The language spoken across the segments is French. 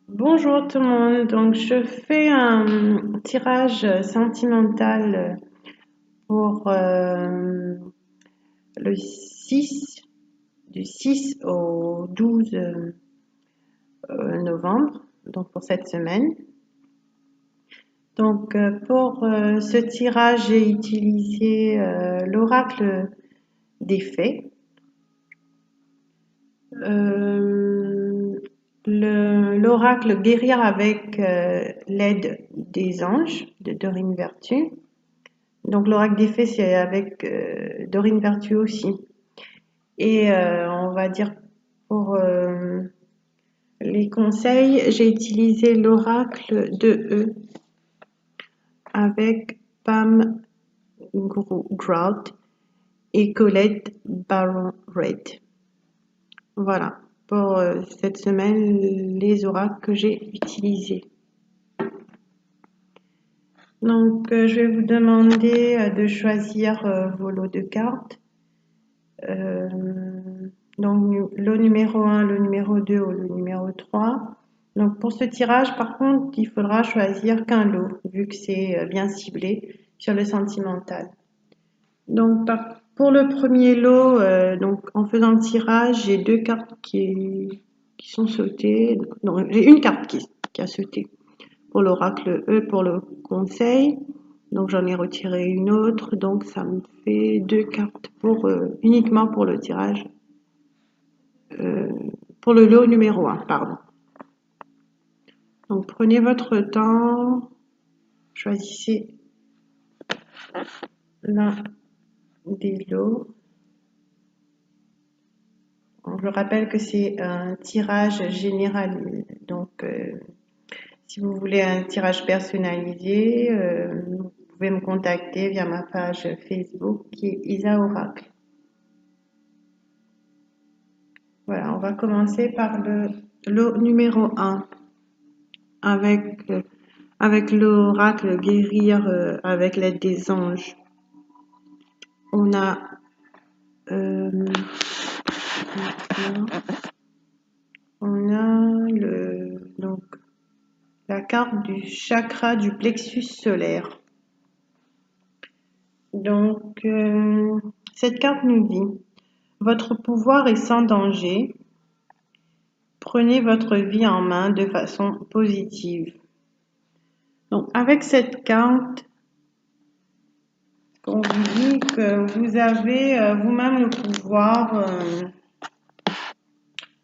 Bonjour tout le monde, donc je fais un tirage sentimental pour le 6, du 6 au 12 novembre, donc pour cette semaine. Donc pour ce tirage, j'ai utilisé l'oracle des fées, l'oracle guérir avec l'aide des anges de Dorine Vertu. Donc l'oracle des fées, c'est avec Dorine Vertu aussi. Et on va dire pour les conseils, j'ai utilisé l'oracle de E avec Pam Grout et Colette Baron-Red. Voilà, pour cette semaine, les oracles que j'ai utilisés. Donc, je vais vous demander de choisir vos lots de cartes. Donc, le numéro 1, le numéro 2 ou le numéro 3. Donc, pour ce tirage, par contre, il faudra choisir qu'un lot, vu que c'est bien ciblé sur le sentimental. Donc, pour le premier lot, donc, en faisant le tirage, j'ai deux cartes qui sont sautées. Non, j'ai une carte qui a sauté pour l'oracle E, pour le conseil. Donc, j'en ai retiré une autre. Donc, ça me fait deux cartes uniquement pour le tirage. Pour le lot numéro 1, pardon. Donc prenez votre temps, choisissez l'un des lots. Je rappelle que c'est un tirage général, donc si vous voulez un tirage personnalisé, vous pouvez me contacter via ma page Facebook qui est Isa Oracle. Voilà, on va commencer par le lot numéro 1 avec l'oracle guérir avec l'aide des anges. On a donc la carte du chakra du plexus solaire. Donc cette carte nous dit: votre pouvoir est sans danger. Prenez votre vie en main de façon positive. Donc avec cette carte, on vous dit que vous avez vous-même le pouvoir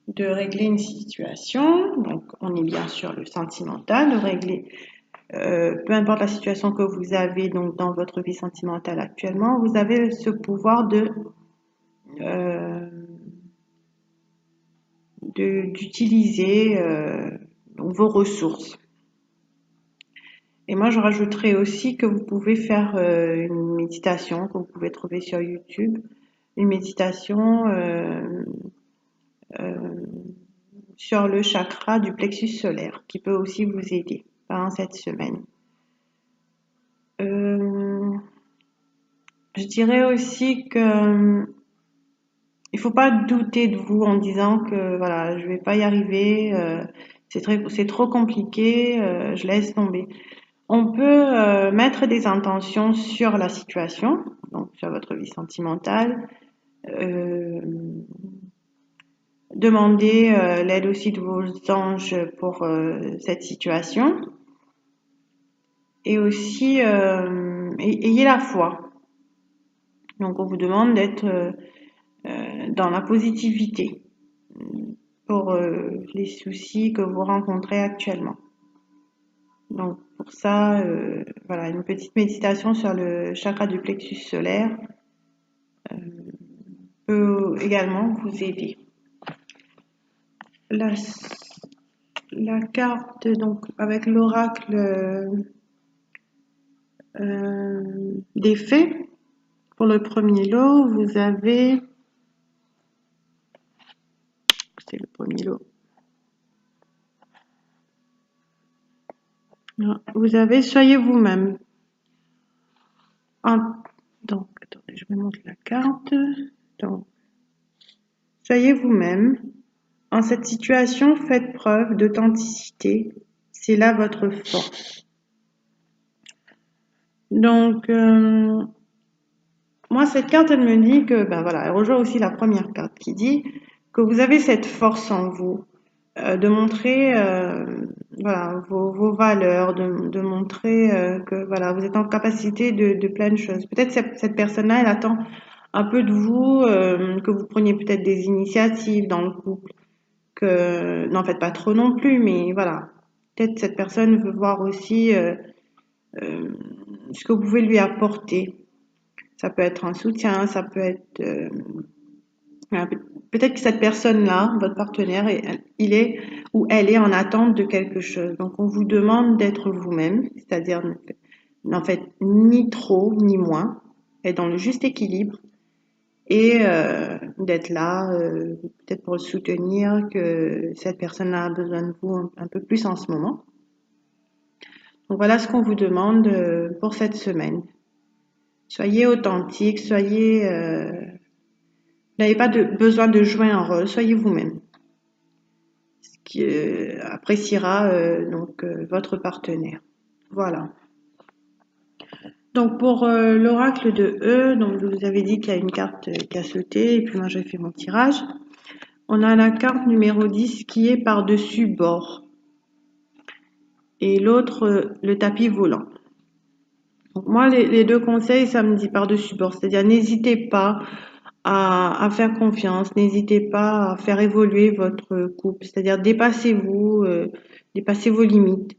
de régler une situation. Donc on est bien sûr le sentimental, de régler peu importe la situation que vous avez donc dans votre vie sentimentale actuellement, vous avez ce pouvoir d'utiliser vos ressources. Et moi, je rajouterais aussi que vous pouvez faire une méditation que vous pouvez trouver sur YouTube, une méditation sur le chakra du plexus solaire qui peut aussi vous aider pendant cette semaine. Je dirais aussi que il faut pas douter de vous en disant que voilà, je vais pas y arriver, c'est trop compliqué, je laisse tomber. On peut mettre des intentions sur la situation, donc sur votre vie sentimentale, demander l'aide aussi de vos anges pour cette situation, et aussi ayez la foi. Donc on vous demande d'être dans la positivité pour les soucis que vous rencontrez actuellement. Donc pour ça, voilà, une petite méditation sur le chakra du plexus solaire peut également vous aider. La carte, donc avec l'oracle des fées, pour le premier lot, vous avez, c'est le premier lot, vous avez soyez vous-même. Donc, attendez, je vais montrer la carte. Donc, soyez vous-même. En cette situation, faites preuve d'authenticité. C'est là votre force. Donc, moi, cette carte, elle me dit que, ben voilà, elle rejoint aussi la première carte qui dit que vous avez cette force en vous de montrer voilà, vos valeurs, de montrer que voilà, vous êtes en capacité de plein de choses. Peut-être cette personne-là, elle attend un peu de vous, que vous preniez peut-être des initiatives dans le couple, que n'en faites pas trop non plus, mais voilà. Peut-être cette personne veut voir aussi euh, ce que vous pouvez lui apporter. Ça peut être un soutien, ça peut être voilà, peut-être que cette personne-là, votre partenaire, il est ou elle est en attente de quelque chose. Donc on vous demande d'être vous-même, c'est-à-dire n'en faites ni trop ni moins, être dans le juste équilibre et d'être là, peut-être pour le soutenir, que cette personne-là a besoin de vous un peu plus en ce moment. Donc voilà ce qu'on vous demande pour cette semaine. Soyez authentique, soyez, vous n'avez pas besoin de jouer un rôle, soyez vous-même. Ce qui appréciera donc votre partenaire. Voilà. Donc pour l'oracle de E, donc je vous avais dit qu'il y a une carte qui a sauté et puis moi j'ai fait mon tirage. On a la carte numéro 10 qui est par-dessus bord et l'autre le tapis volant. Donc moi les deux conseils ça me dit par-dessus bord, c'est-à-dire n'hésitez pas à faire confiance, n'hésitez pas à faire évoluer votre couple, c'est-à-dire dépassez-vous, dépassez vos limites.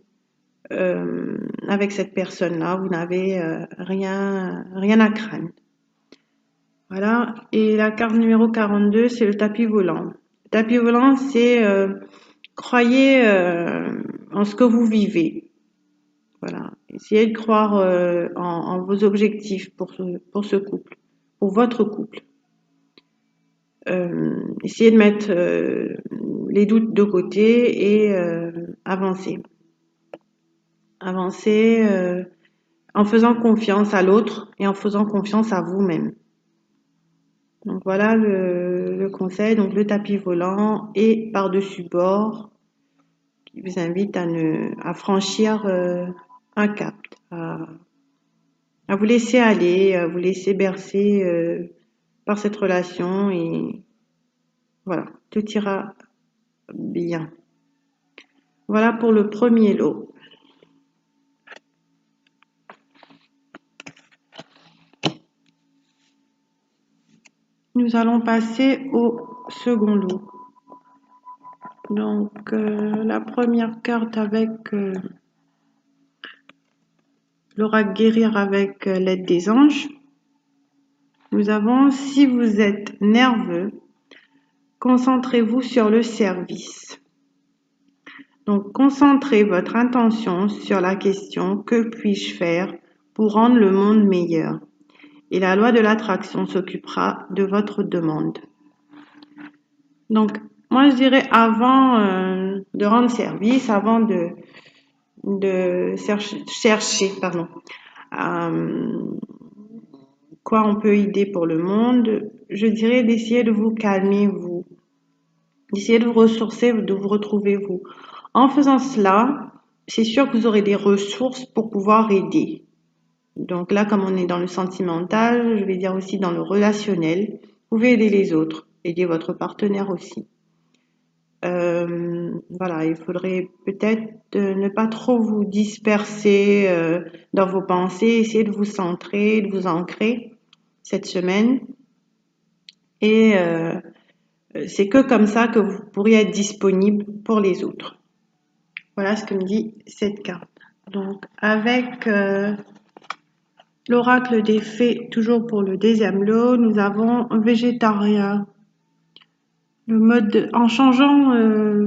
Avec cette personne-là, vous n'avez rien à craindre. Voilà. Et la carte numéro 42, c'est le tapis volant. Le tapis volant, c'est croyez en ce que vous vivez. Voilà. Essayez de croire en vos objectifs pour ce couple, pour votre couple. Essayez de mettre les doutes de côté et avancer. Avancer en faisant confiance à l'autre et en faisant confiance à vous-même. Donc voilà le conseil, donc le tapis volant et par-dessus bord qui vous invite à franchir un cap, à vous laisser aller, à vous laisser bercer par cette relation et voilà, tout ira bien. Voilà pour le premier lot. Nous allons passer au second lot. Donc la première carte avec l'oracle guérir avec l'aide des anges. Nous avons si vous êtes nerveux, concentrez-vous sur le service. Donc concentrez votre intention sur la question que puis-je faire pour rendre le monde meilleur. Et la loi de l'attraction s'occupera de votre demande. Donc, moi je dirais avant de rendre service, avant de chercher, quoi on peut aider pour le monde, je dirais d'essayer de vous calmer, vous, d'essayer de vous ressourcer, de vous retrouver, vous. En faisant cela, c'est sûr que vous aurez des ressources pour pouvoir aider. Donc là, comme on est dans le sentimental, je vais dire aussi dans le relationnel, vous pouvez aider les autres, aider votre partenaire aussi. Voilà, il faudrait peut-être ne pas trop vous disperser dans vos pensées, essayer de vous centrer, de vous ancrer cette semaine. Et c'est que comme ça que vous pourriez être disponible pour les autres. Voilà ce que me dit cette carte. Donc avec l'oracle des fées, toujours pour le deuxième lot, nous avons un végétarien. En changeant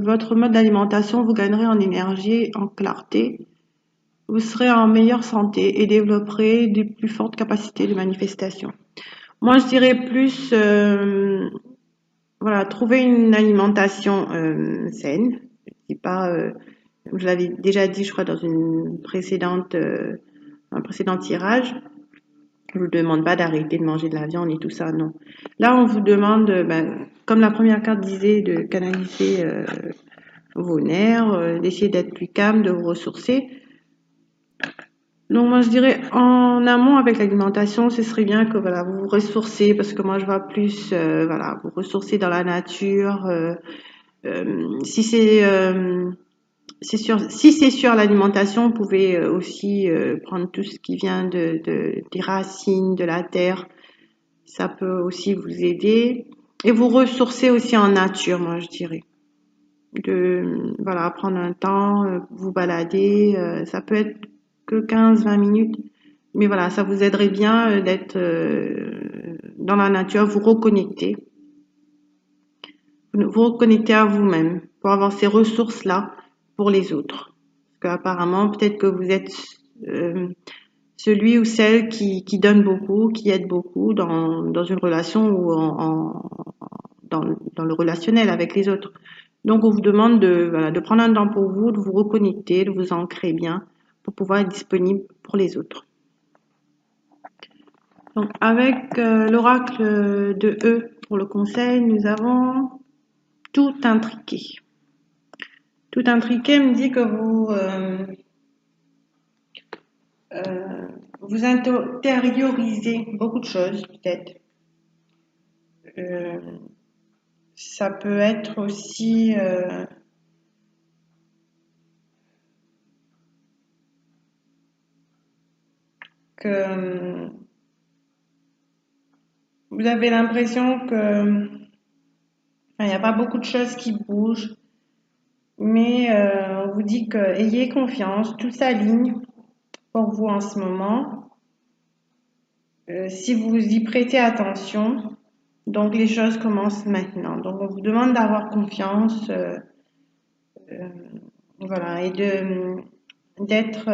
votre mode d'alimentation, vous gagnerez en énergie, en clarté. Vous serez en meilleure santé et développerez de plus fortes capacités de manifestation. Moi, je dirais plus, voilà, trouver une alimentation saine. C'est pas, je l'avais déjà dit, je crois, dans un précédent tirage. Je vous demande pas d'arrêter de manger de la viande et tout ça, non. Là, on vous demande, comme la première carte disait, de canaliser vos nerfs, d'essayer d'être plus calme, de vous ressourcer. Donc moi je dirais en amont avec l'alimentation, ce serait bien que voilà, vous vous ressourcez parce que moi je vois plus voilà, vous ressourcer dans la nature. Si c'est sur l'alimentation, vous pouvez aussi prendre tout ce qui vient des racines, de la terre. Ça peut aussi vous aider. Et vous ressourcer aussi en nature, moi je dirais. Voilà, prendre un temps, vous balader. Ça peut être que 15-20 minutes. Mais voilà, ça vous aiderait bien d'être dans la nature, vous reconnecter à vous-même pour avoir ces ressources-là pour les autres. Parce qu'apparemment, peut-être que vous êtes celui ou celle qui donne beaucoup, qui aide beaucoup dans une relation ou dans le relationnel avec les autres. Donc, on vous demande de prendre un temps pour vous, de vous reconnecter, de vous ancrer bien pour pouvoir être disponible pour les autres. Donc, avec l'oracle de E pour le conseil, nous avons tout intriqué. Tout intriqué me dit que vous intériorisez beaucoup de choses, peut-être. Ça peut être aussi que vous avez l'impression que il n'y a pas beaucoup de choses qui bougent, mais on vous dit que ayez confiance, tout s'aligne pour vous en ce moment. Si vous y prêtez attention, donc les choses commencent maintenant. Donc on vous demande d'avoir confiance, voilà, et d'être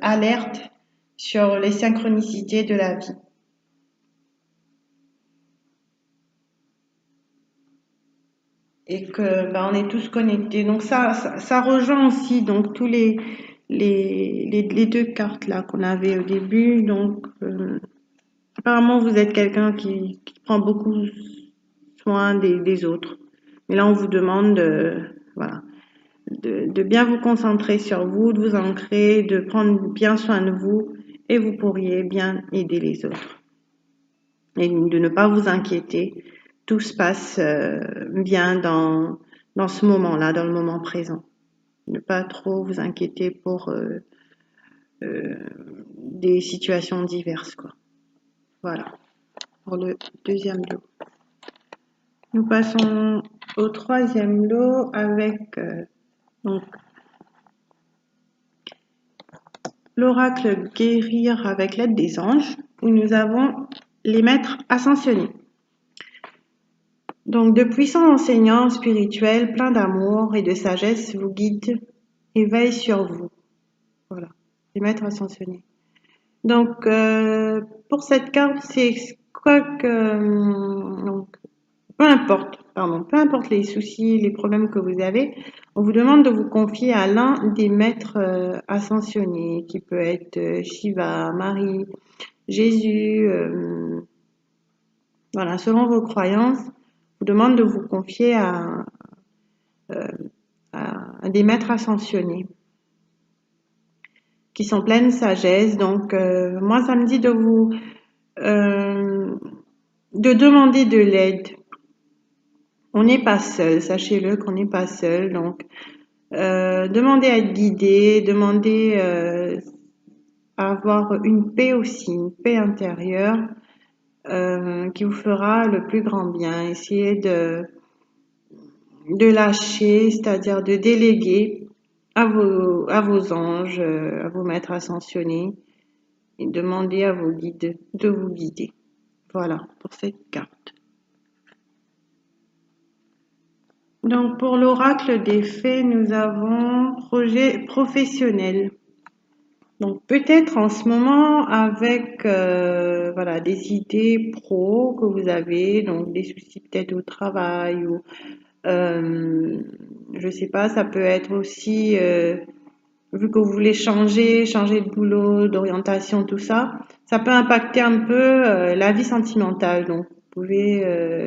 alerte sur les synchronicités de la vie. Et que on est tous connectés. Donc ça rejoint aussi donc tous les deux cartes là qu'on avait au début. Donc apparemment vous êtes quelqu'un qui prend beaucoup soin des autres. Mais là on vous demande voilà, de bien vous concentrer sur vous, de vous ancrer, de prendre bien soin de vous et vous pourriez bien aider les autres. Et de ne pas vous inquiéter. Tout se passe bien dans ce moment-là, dans le moment présent. Ne pas trop vous inquiéter pour des situations diverses, quoi. Voilà, pour le deuxième lot. Nous passons au troisième lot avec donc l'oracle guérir avec l'aide des anges, où nous avons les maîtres ascensionnés. Donc, de puissants enseignants spirituels pleins d'amour et de sagesse vous guident et veillent sur vous. Voilà, les maîtres ascensionnés. Donc, pour cette carte, c'est quoi que... Donc, peu importe les soucis, les problèmes que vous avez, on vous demande de vous confier à l'un des maîtres ascensionnés, qui peut être Shiva, Marie, Jésus, voilà, selon vos croyances, vous demande de vous confier à des maîtres ascensionnés qui sont pleines de sagesse. Donc, moi, ça me dit de demander de l'aide. On n'est pas seul, sachez-le qu'on n'est pas seul. Donc, demandez à être guidé, demandez à avoir une paix aussi, une paix intérieure qui vous fera le plus grand bien. Essayez de lâcher, c'est-à-dire de déléguer à vos anges, à vos maîtres ascensionnés et demander à vos guides de vous guider. Voilà pour cette carte. Donc pour l'oracle des fées, nous avons projet professionnel. Donc peut-être en ce moment avec voilà des idées pro que vous avez, donc des soucis peut-être au travail ou je sais pas, ça peut être aussi vu que vous voulez changer de boulot, d'orientation, tout ça, ça peut impacter un peu la vie sentimentale. Donc, vous pouvez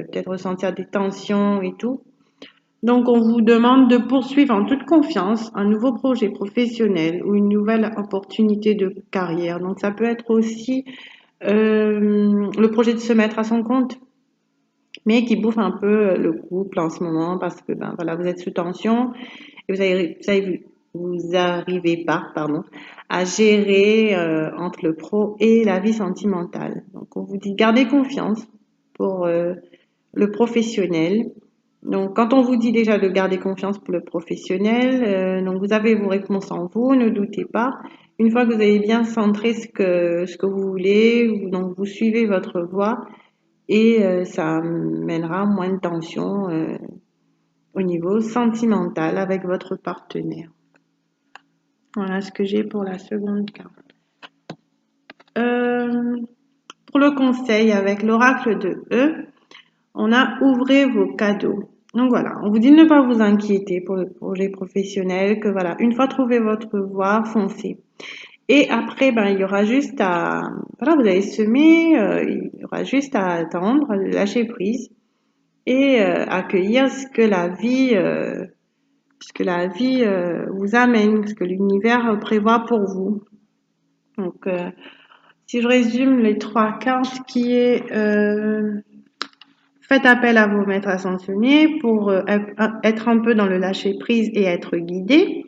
peut-être ressentir des tensions et tout. Donc, on vous demande de poursuivre en toute confiance un nouveau projet professionnel ou une nouvelle opportunité de carrière. Donc, ça peut être aussi le projet de se mettre à son compte, mais qui bouffe un peu le couple en ce moment parce que ben voilà, vous êtes sous tension et vous arrivez pas, pardon, à gérer entre le pro et la vie sentimentale. Donc, on vous dit gardez confiance pour le professionnel. Donc, quand on vous dit déjà de garder confiance pour le professionnel, donc vous avez vos réponses en vous, ne doutez pas. Une fois que vous avez bien centré ce que vous voulez, donc vous suivez votre voie et ça mènera moins de tension au niveau sentimental avec votre partenaire. Voilà ce que j'ai pour la seconde carte. Pour le conseil avec l'oracle de E, on a ouvrez vos cadeaux. Donc voilà, on vous dit de ne pas vous inquiéter pour le projet professionnel, que voilà, une fois trouvé votre voie, foncez. Et après, ben, il y aura juste à, voilà, vous avez semé, il y aura juste à attendre, lâcher prise et accueillir ce que la vie vous amène, ce que l'univers prévoit pour vous. Donc, si je résume les trois cartes, qui est faites appel à vos maîtres ascensionnés pour être un peu dans le lâcher prise et être guidé.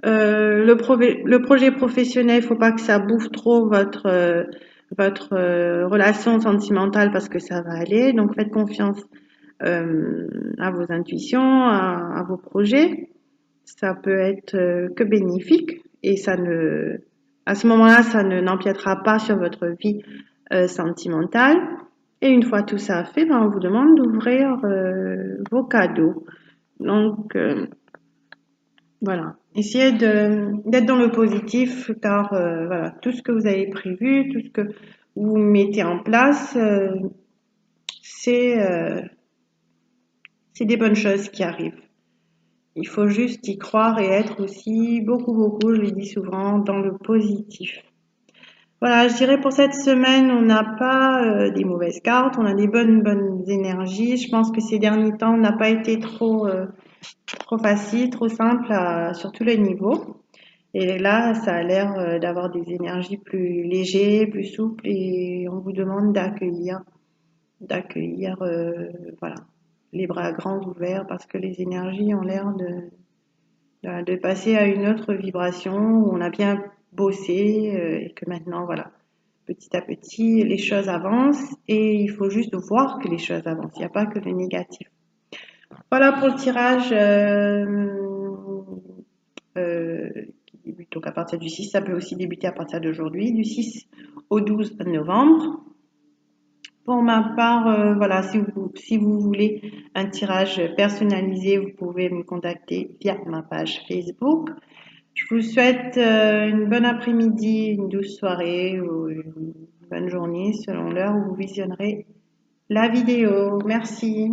Le projet professionnel, il faut pas que ça bouffe trop votre relation sentimentale parce que ça va aller. Donc faites confiance à vos intuitions, à vos projets. Ça peut être que bénéfique et à ce moment-là, ça n'empiétera pas sur votre vie sentimentale. Et une fois tout ça fait, ben, on vous demande d'ouvrir vos cadeaux. Donc voilà, essayez d'être dans le positif car voilà, tout ce que vous avez prévu, tout ce que vous mettez en place, c'est des bonnes choses qui arrivent. Il faut juste y croire et être aussi beaucoup, je le dis souvent, dans le positif. Voilà, je dirais pour cette semaine, on n'a pas des mauvaises cartes, on a des bonnes énergies. Je pense que ces derniers temps, on n'a pas été trop facile, trop simple sur tous les niveaux. Et là, ça a l'air d'avoir des énergies plus légères, plus souples, et on vous demande d'accueillir, voilà, les bras grands ouverts, parce que les énergies ont l'air de passer à une autre vibration où on a bien bossé et que maintenant, voilà, petit à petit, les choses avancent et il faut juste voir que les choses avancent. Il n'y a pas que le négatif. Voilà pour le tirage qui débute donc à partir du 6. Ça peut aussi débuter à partir d'aujourd'hui, du 6 au 12 novembre. Pour ma part, voilà, si vous voulez un tirage personnalisé, vous pouvez me contacter via ma page Facebook. Je vous souhaite une bonne après-midi, une douce soirée ou une bonne journée selon l'heure où vous visionnerez la vidéo. Merci.